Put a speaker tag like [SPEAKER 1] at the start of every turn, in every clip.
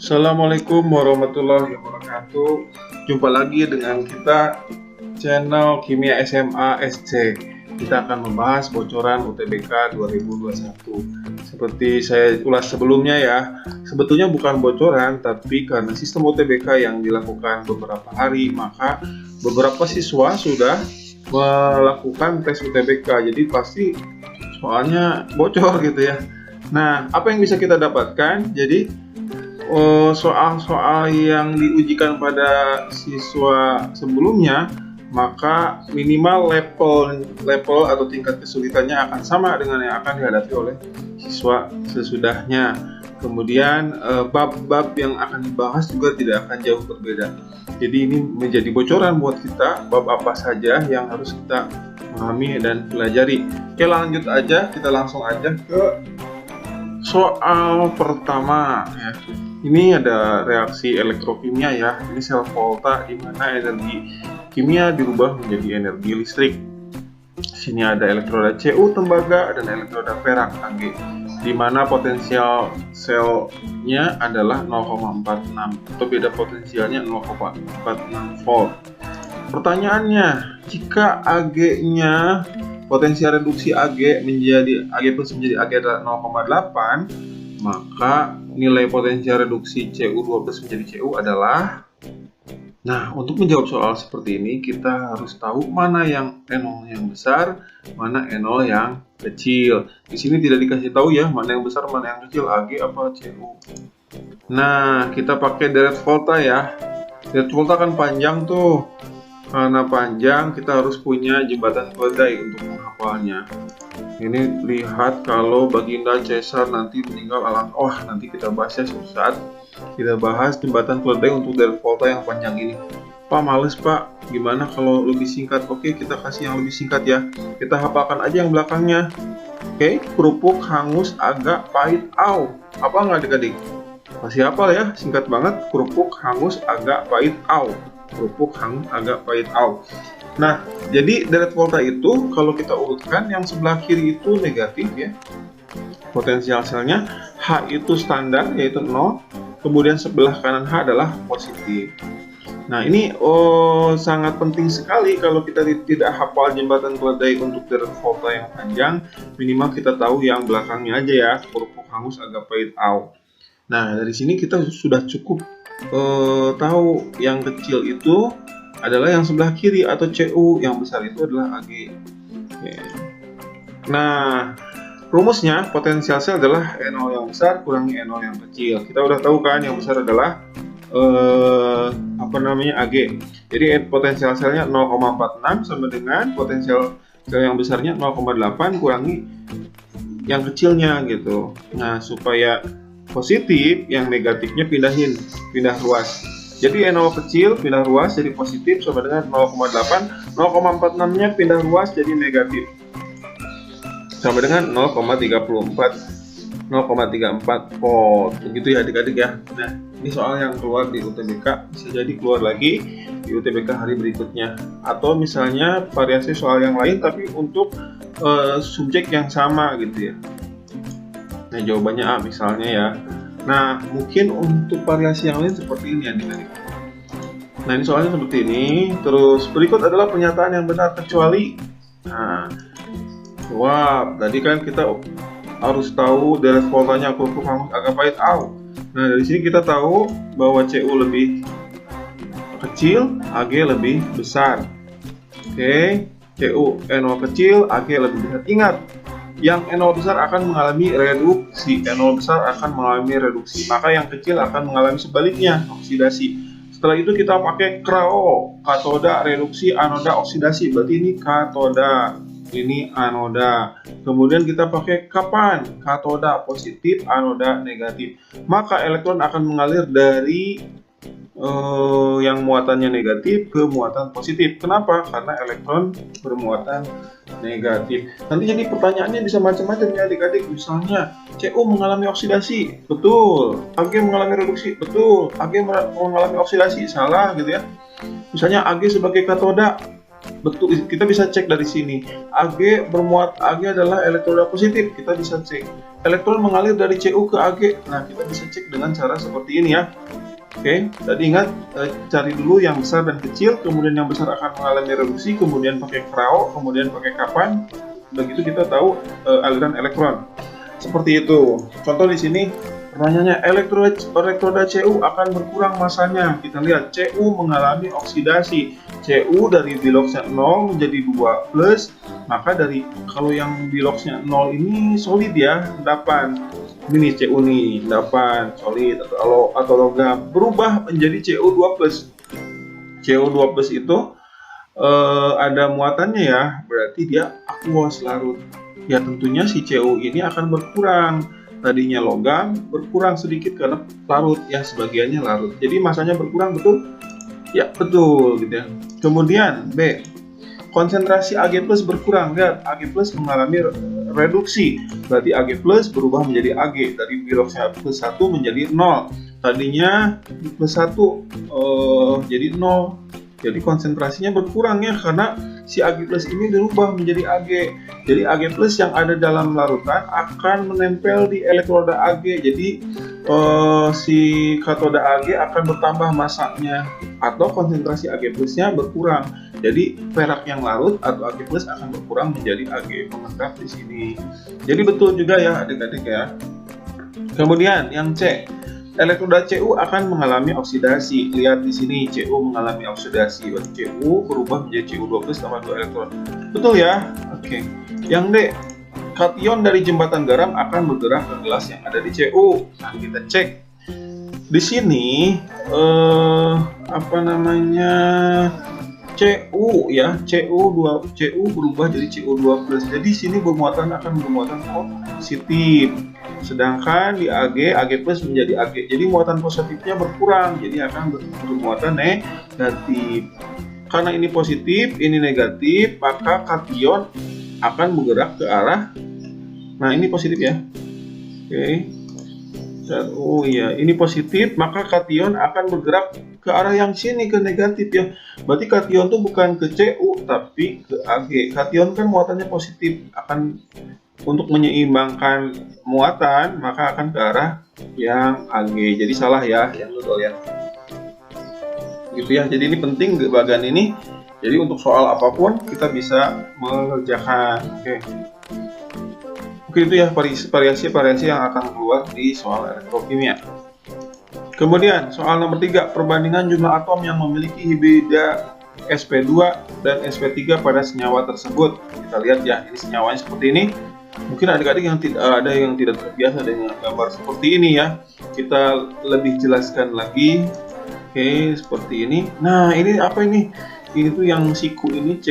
[SPEAKER 1] Assalamualaikum warahmatullahi wabarakatuh. Jumpa lagi dengan kita channel Kimia SMA SC. Kita akan membahas bocoran UTBK 2021. Seperti saya ulas sebelumnya ya, sebetulnya bukan bocoran, tapi karena sistem UTBK yang dilakukan beberapa hari, maka beberapa siswa sudah melakukan tes UTBK. Jadi pasti soalnya bocor gitu ya. Nah, apa yang bisa kita dapatkan? Jadi soal-soal yang diujikan pada siswa sebelumnya, maka minimal level atau tingkat kesulitannya akan sama dengan yang akan dihadapi oleh siswa sesudahnya. Kemudian bab-bab yang akan dibahas juga tidak akan jauh berbeda. Jadi ini menjadi bocoran buat kita bab apa saja yang harus kita pahami dan pelajari. Oke, lanjut aja, kita langsung aja ke soal pertama ya. Ini ada reaksi elektrokimia ya. Ini sel volta di mana energi kimia dirubah menjadi energi listrik. Sini ada elektroda Cu tembaga dan elektroda perak Ag, di mana potensial selnya adalah 0,46 atau beda potensialnya 0,46 volt. Pertanyaannya, jika Ag-nya potensial reduksi Ag menjadi Ag plus menjadi Ag adalah 0,8, maka nilai potensial reduksi Cu2 plus menjadi Cu adalah. Nah, untuk menjawab soal seperti ini kita harus tahu mana yang N0 yang besar, mana N0 yang kecil. Di sini tidak dikasih tahu ya mana yang besar, mana yang kecil, Ag apa Cu. Nah, kita pakai deret volta ya. Deret volta kan panjang tuh. Karena panjang, kita harus punya jembatan keledai untuk menghafalnya. Ini lihat kalau Baginda Caesar nanti meninggal nanti kita bahas ya suatu saat. Kita bahas jembatan keledai untuk deret volta yang panjang ini. Pak, males Pak, gimana kalau lebih singkat? Oke, kita kasih yang lebih singkat ya. Kita hafalkan aja yang belakangnya. Oke, kerupuk hangus agak pahit au. Apa nggak adik-adik? Masih hafal ya, singkat banget. Kerupuk hangus agak pahit au. Kerupuk hangus agak pahit au. Nah, jadi deret volta itu kalau kita urutkan yang sebelah kiri itu negatif ya. Potensial selnya H itu standar yaitu 0. Kemudian sebelah kanan H adalah positif. Nah, ini sangat penting sekali kalau kita tidak hafal jembatan keledai untuk deret volta yang panjang, minimal kita tahu yang belakangnya aja ya, kerupuk hangus agak pahit au. Nah, dari sini kita sudah cukup tahu yang kecil itu adalah yang sebelah kiri atau Cu, yang besar itu adalah Ag. Oke. Nah, rumusnya potensial sel adalah N0 yang besar kurangi N0 yang kecil. Kita udah tahu kan yang besar adalah Ag. Jadi potensial selnya 0,46 sama dengan potensial sel yang besarnya 0,8 kurangi yang kecilnya gitu. Nah, supaya positif, yang negatifnya pindah ruas. Jadi N0 kecil pindah ruas jadi positif sama dengan 0,8, 0,46-nya pindah ruas jadi negatif. Sama dengan 0,34 volt. Begitu ya adik-adik ya. Nah, ini soal yang keluar di UTBK, bisa jadi keluar lagi di UTBK hari berikutnya. Atau misalnya variasi soal yang lain tapi untuk subjek yang sama gitu ya. Nah, jawabannya A misalnya ya. Nah, mungkin untuk variasi yang lain seperti ini adik-adik. Nah, ini soalnya seperti ini. Terus berikut adalah pernyataan yang benar kecuali. Nah, jawab. Tadi kan kita harus tahu deret voltanya kerupuk hangus agak pahit au. Nah, dari sini kita tahu bahwa Cu lebih kecil, Ag lebih besar. Oke, Cu N0 kecil, Ag lebih besar. Ingat, yang N0 besar akan mengalami reduksi, N0 besar akan mengalami reduksi, maka yang kecil akan mengalami sebaliknya, oksidasi. Setelah itu kita pakai KRAO, katoda reduksi, anoda oksidasi. Berarti ini katoda, ini anoda. Kemudian kita pakai kapan? Katoda positif, anoda negatif. Maka elektron akan mengalir dari yang muatannya negatif ke muatan positif. Kenapa? Karena elektron bermuatan negatif. Nanti jadi pertanyaannya bisa macam-macam ya adik-adik. Misalnya Cu mengalami oksidasi, betul. Ag mengalami reduksi, betul. Ag mengalami oksidasi, salah gitu ya. Misalnya Ag sebagai katoda, Betul, kita bisa cek dari sini. Ag adalah elektroda positif, kita bisa cek. Elektron mengalir dari Cu ke Ag. Nah, kita bisa cek dengan cara seperti ini ya. Oke, tadi ingat cari dulu yang besar dan kecil, kemudian yang besar akan mengalami reduksi, kemudian pakai krao, kemudian pakai kapan. Begitu kita tahu aliran elektron. Seperti itu. Contoh di sini pertanyaannya, elektroda Cu akan berkurang masanya. Kita lihat Cu mengalami oksidasi. Cu dari biloxnya 0 menjadi 2 plus, maka kalau yang biloxnya 0 ini solid ya, 8. Ini Cu nih, 8 solid atau logam, berubah menjadi Cu2 plus. Cu2 plus itu ada muatannya ya, berarti dia aqueous, larut. Ya tentunya si Cu ini akan berkurang. Tadinya logam, berkurang sedikit karena larut ya, sebagiannya larut. Jadi masanya berkurang, betul? Ya betul gitu ya. Kemudian B, konsentrasi Ag+ berkurang. Lihat, Ag+ mengalami reduksi. Berarti Ag+ berubah menjadi Ag. Dari biloxnya +1 menjadi 0. Tadinya +1 jadi 0. Jadi konsentrasinya berkurang ya, karena si Ag+ ini berubah menjadi Ag. Jadi Ag+ yang ada dalam larutan akan menempel di elektroda Ag. Jadi si katoda Ag akan bertambah masanya, atau konsentrasi Ag+-nya berkurang. Jadi perak yang larut atau Ag+ akan berkurang menjadi Ag mengendap di sini. Jadi betul juga ya adik-adik ya. Kemudian yang C, elektroda Cu akan mengalami oksidasi. Lihat di sini Cu mengalami oksidasi. Berarti Cu berubah menjadi Cu2+ tambah 2 elektron. Betul ya? Oke. Yang D, kation dari jembatan garam akan bergerak ke gelas yang ada di Cu. Nah, kita cek. Di sini Cu ya, Cu berubah jadi Cu2+. Jadi sini akan bermuatan positif. Sedangkan di Ag menjadi Ag. Jadi muatan positifnya berkurang, jadi akan bermuatan negatif. Karena ini positif, ini negatif, maka kation akan bergerak ke arah, nah ini positif ya. Oke. Oh iya, ini positif, maka kation akan bergerak ke arah yang sini, ke negatif ya. Berarti kation itu bukan ke Cu tapi ke Ag. Kation kan muatannya positif, akan untuk menyeimbangkan muatan maka akan ke arah yang Ag. Jadi salah ya, yang betul ya. Gitu ya. Jadi ini penting di bagian ini. Jadi untuk soal apapun kita bisa mengerjakan. Oke, itu ya variasi yang akan keluar di soal elektrokimia. Kemudian soal nomor 3, perbandingan jumlah atom yang memiliki hibrida sp2 dan sp3 pada senyawa tersebut. Kita lihat ya, ini senyawanya seperti ini. Mungkin adik-adik yang tidak terbiasa dengan gambar seperti ini ya. Kita lebih jelaskan lagi. Oke, seperti ini. Nah, ini apa ini? Ini tuh yang siku ini C,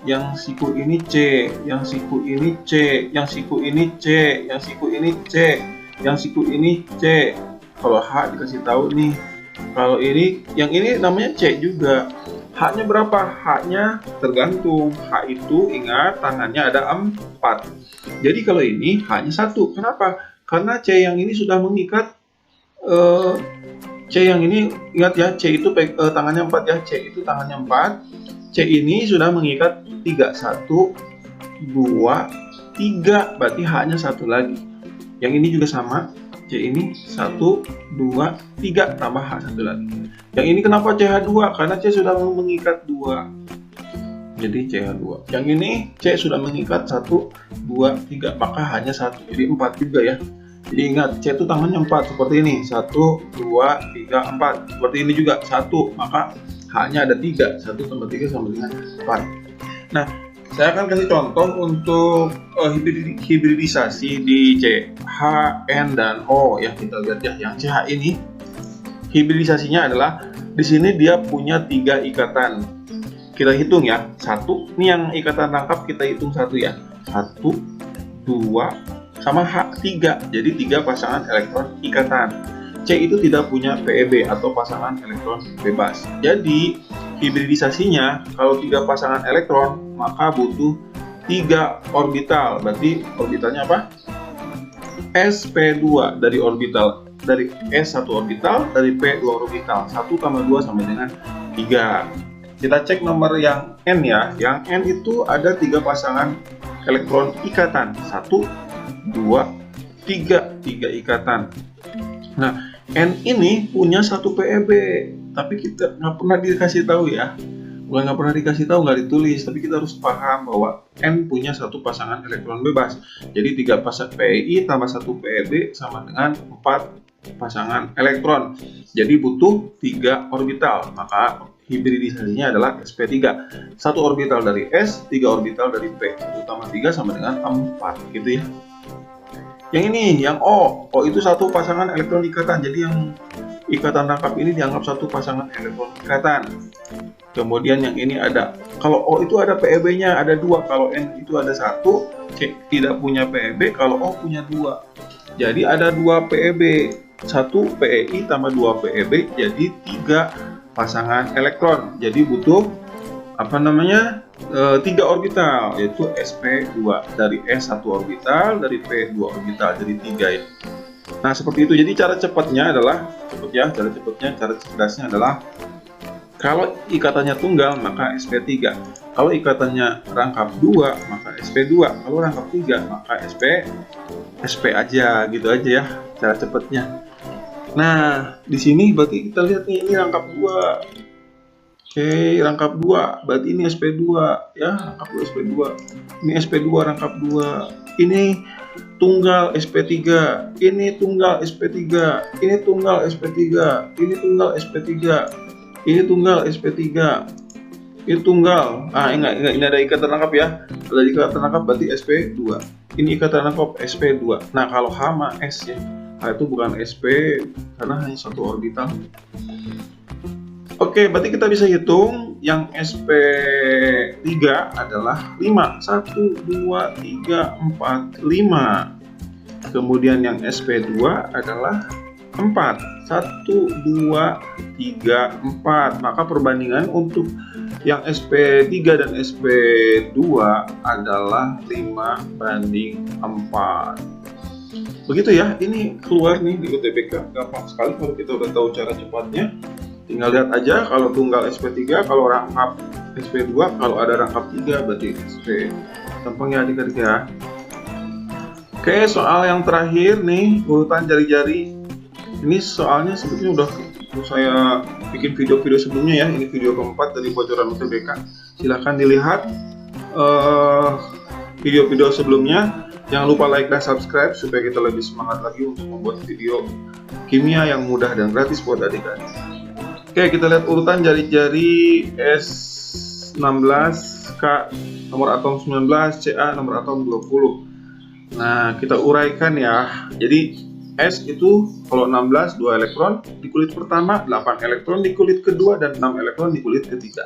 [SPEAKER 1] yang siku ini C, yang siku ini C, yang siku ini C, yang siku ini C, yang siku ini C. Kalau H dikasih tahu nih. Kalau ini, yang ini namanya C juga. H-nya berapa? H-nya tergantung. H itu ingat tangannya ada 4. Jadi kalau ini H-nya 1. Kenapa? Karena C yang ini sudah mengikat. C yang ini ingat ya, C itu tangannya 4 ya. C itu tangannya 4. C ini sudah mengikat 3. 1, 2, 3. Berarti H-nya 1 lagi. Yang ini juga sama. C ini 1, 2, 3 tambah H1 lagi. Yang ini kenapa CH2? Karena C sudah mengikat 2. Jadi CH2. Yang ini C sudah mengikat 1, 2, 3. Maka hanya 1. Jadi 4 juga ya. Jadi ingat, C itu tangannya 4 seperti ini. 1, 2, 3, 4. Seperti ini juga 1. Maka H-nya ada 3. 1 tambah 3 sama dengan 4. Nah, saya akan kasih contoh untuk hibridisasi di C, H, N, dan O ya. Kita lihat ya, yang CH ini hibridisasinya adalah di sini dia punya 3 ikatan. Kita hitung ya, 1. Ini yang ikatan rangkap kita hitung 1 ya. 1, 2, sama H 3. Jadi 3 pasangan elektron ikatan. C itu tidak punya PEB atau pasangan elektron bebas. Jadi hibridisasinya kalau 3 pasangan elektron maka butuh 3 orbital. Berarti orbitalnya apa? sp2 dari orbital, dari S1 orbital, dari P2 orbital. 1 tambah 2 sama dengan 3. Kita cek nomor yang N ya. Yang N itu ada 3 pasangan elektron ikatan. 1, 2, 3. 3 ikatan. Nah, N ini punya 1 PeB, tapi kita nggak pernah dikasih tahu ya. Bukan nggak pernah dikasih tahu, nggak ditulis, tapi kita harus paham bahwa N punya 1 pasangan elektron bebas. Jadi 3 pasangan PeI tambah 1 PeB sama dengan 4 pasangan elektron. Jadi butuh 3 orbital, maka hibridisasinya adalah sp3. 1 orbital dari S, 3 orbital dari P. 1 tambah 3 sama dengan 4, gitu ya. Yang ini, yang O. O itu 1 pasangan elektron ikatan. Jadi yang ikatan rangkap ini dianggap 1 pasangan elektron ikatan. Kemudian yang ini ada, kalau O itu ada PeB-nya, ada 2. Kalau N itu ada 1, C tidak punya PeB, kalau O punya 2. Jadi ada 2 PeB. 1 PeI tambah 2 PeB, jadi 3 pasangan elektron. Jadi butuh 3 orbital, yaitu sp2. Dari S 1 orbital, dari P 2 orbital, jadi 3 ya. Nah seperti itu. Jadi cara cepatnya adalah, cara cerdasnya adalah, kalau ikatannya tunggal maka sp3, kalau ikatannya rangkap 2 maka sp2, kalau rangkap 3 maka sp aja, gitu aja ya cara cepatnya. Nah, di sini berarti kita lihat nih, ini rangkap 2. Oke, rangkap 2, berarti ini sp2 ya, rangkap 2 sp2. Ini sp2 rangkap 2. Ini tunggal sp3, ini tunggal sp3, ini tunggal sp3, ini tunggal sp3, ini tunggal sp3. Ini tunggal. Ingat, ini ada ikatan rangkap ya. Ada ikatan rangkap berarti sp2. Ini ikatan rangkap sp2. Nah, kalau H sama S ya. H itu bukan sp karena hanya 1 orbital. Oke, berarti kita bisa hitung yang sp3 adalah 5. 1, 2, 3, 4, 5. Kemudian yang sp2 adalah 4. 1, 2, 3, 4. Maka perbandingan untuk yang sp3 dan sp2 adalah 5:4. Begitu ya, ini keluar nih di UTBK, gampang sekali kalau kita udah tahu cara cepatnya. Tinggal lihat aja, kalau tunggal sp3, kalau rangkap sp2, kalau ada rangkap 3 berarti sp. Gampang ya adik-adik ya. Oke, soal yang terakhir nih, urutan jari-jari. Ini soalnya sebetulnya udah saya bikin video-video sebelumnya ya. Ini video keempat dari bocoran UTBK. Silahkan dilihat video-video sebelumnya. Jangan lupa like dan subscribe supaya kita lebih semangat lagi untuk membuat video kimia yang mudah dan gratis buat adik-adik. Oke, kita lihat urutan jari-jari S16, K nomor atom 19, Ca nomor atom 20. Nah, kita uraikan ya. Jadi S itu kalau 16 2 elektron di kulit pertama, 8 elektron di kulit kedua, dan 6 elektron di kulit ketiga.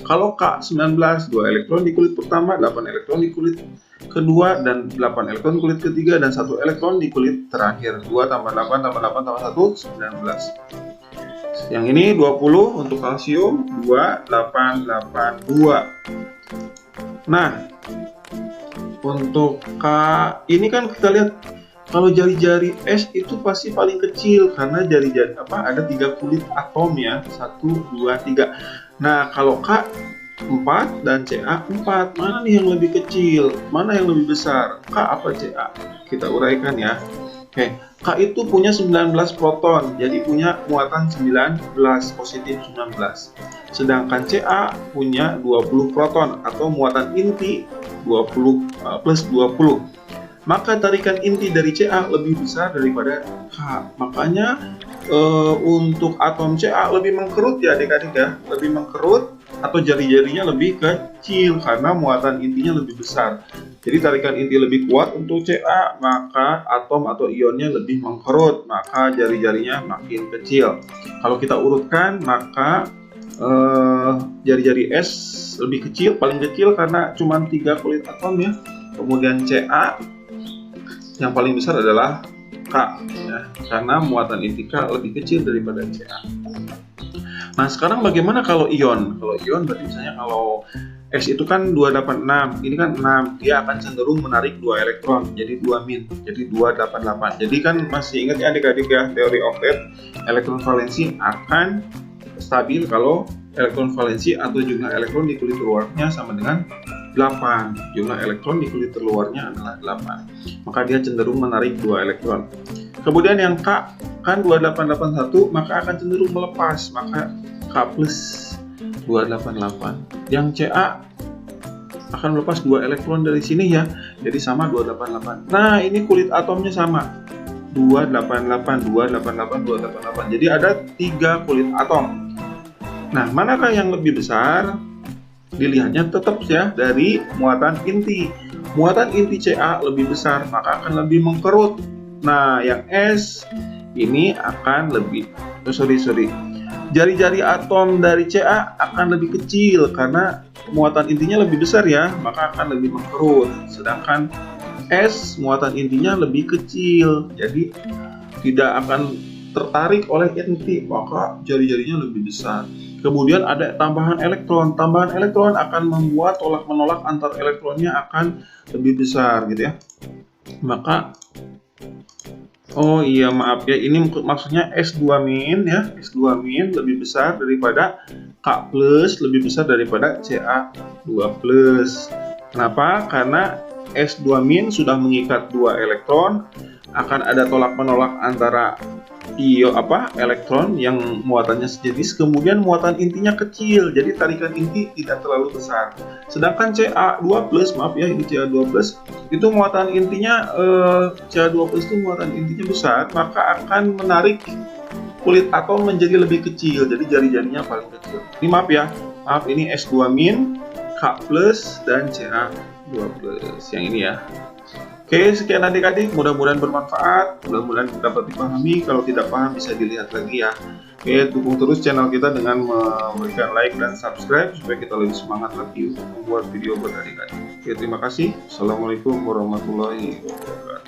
[SPEAKER 1] Kalau K 19 2 elektron di kulit pertama, 8 elektron di kulit kedua, dan 8 elektron di kulit ketiga, dan 1 elektron di kulit terakhir. 2 tambah 8 tambah 8 tambah 1 19. Yang ini 20 untuk kalsium, 2 8 8 2. Nah, untuk K ini kan kita lihat, kalau jari-jari S itu pasti paling kecil karena jari-jari ada 3 kulit atom ya, 1 2 3. Nah, kalau K 4 dan Ca 4, mana nih yang lebih kecil, mana yang lebih besar, K apa Ca? Kita uraikan ya. Oke, K itu punya 19 proton, jadi punya muatan 19, positif 19. Sedangkan Ca punya 20 proton atau muatan inti 20 plus 20. Maka tarikan inti dari Ca lebih besar daripada K. Makanya untuk atom Ca lebih mengkerut ya adik-adik ya, lebih mengkerut atau jari-jarinya lebih kecil karena muatan intinya lebih besar. Jadi tarikan inti lebih kuat untuk Ca, maka atom atau ionnya lebih mengkerut, maka jari-jarinya makin kecil. Kalau kita urutkan, maka jari-jari S lebih kecil, paling kecil karena cuma 3 kulit atom ya. Kemudian Ca yang paling besar adalah K ya, karena muatan inti K lebih kecil daripada Ca. Nah, sekarang bagaimana kalau ion? Kalau ion berarti misalnya kalau S itu kan 286, ini kan 6, dia akan cenderung menarik 2 elektron, jadi 2 min, jadi 288. Jadi kan masih ingat ya adik-adik ya, teori Oktet, elektron valensi akan stabil kalau elektron valensi atau jumlah elektron di kulit luarnya sama dengan 8. Jumlah elektron di kulit terluarnya adalah 8. Maka dia cenderung menarik 2 elektron. Kemudian yang K kan 2881, maka akan cenderung melepas, maka K plus 288. Yang Ca akan melepas 2 elektron dari sini ya, jadi sama 288. Nah, ini kulit atomnya sama, 288, 288, 288. Jadi ada 3 kulit atom. Nah, manakah yang lebih besar? Dilihatnya tetap ya dari muatan inti. Muatan inti Ca lebih besar, maka akan lebih mengkerut. Nah, yang S ini akan lebih jari-jari atom dari Ca akan lebih kecil karena muatan intinya lebih besar ya, maka akan lebih mengkerut. Sedangkan S muatan intinya lebih kecil, jadi tidak akan tertarik oleh inti, maka jari-jarinya lebih besar. Kemudian ada tambahan elektron. Tambahan elektron akan membuat tolak-menolak antar elektronnya akan lebih besar gitu ya. Maka oh iya maaf ya, ini maksudnya S2- ya. S2- lebih besar daripada K+, lebih besar daripada Ca2+. Kenapa? Karena S2- sudah mengikat 2 elektron, akan ada tolak-menolak antara elektron yang muatannya sejenis, kemudian muatan intinya kecil, jadi tarikan inti tidak terlalu besar. Sedangkan Ca2+, maaf ya, ini Ca2+, itu muatan intinya Ca2+ itu muatan intinya besar, maka akan menarik kulit atom menjadi lebih kecil, jadi jari-jarinya paling kecil. Ini maaf ya, maaf ini S2-, K+, dan Ca2+, yang ini ya. Oke, sekian adik-adik, mudah-mudahan bermanfaat, mudah-mudahan dapat dipahami. Kalau tidak paham bisa dilihat lagi ya. Oke, dukung terus channel kita dengan memberikan like dan subscribe supaya kita lebih semangat lagi untuk membuat video buat adik-adik. Oke, terima kasih. Assalamualaikum warahmatullahi wabarakatuh.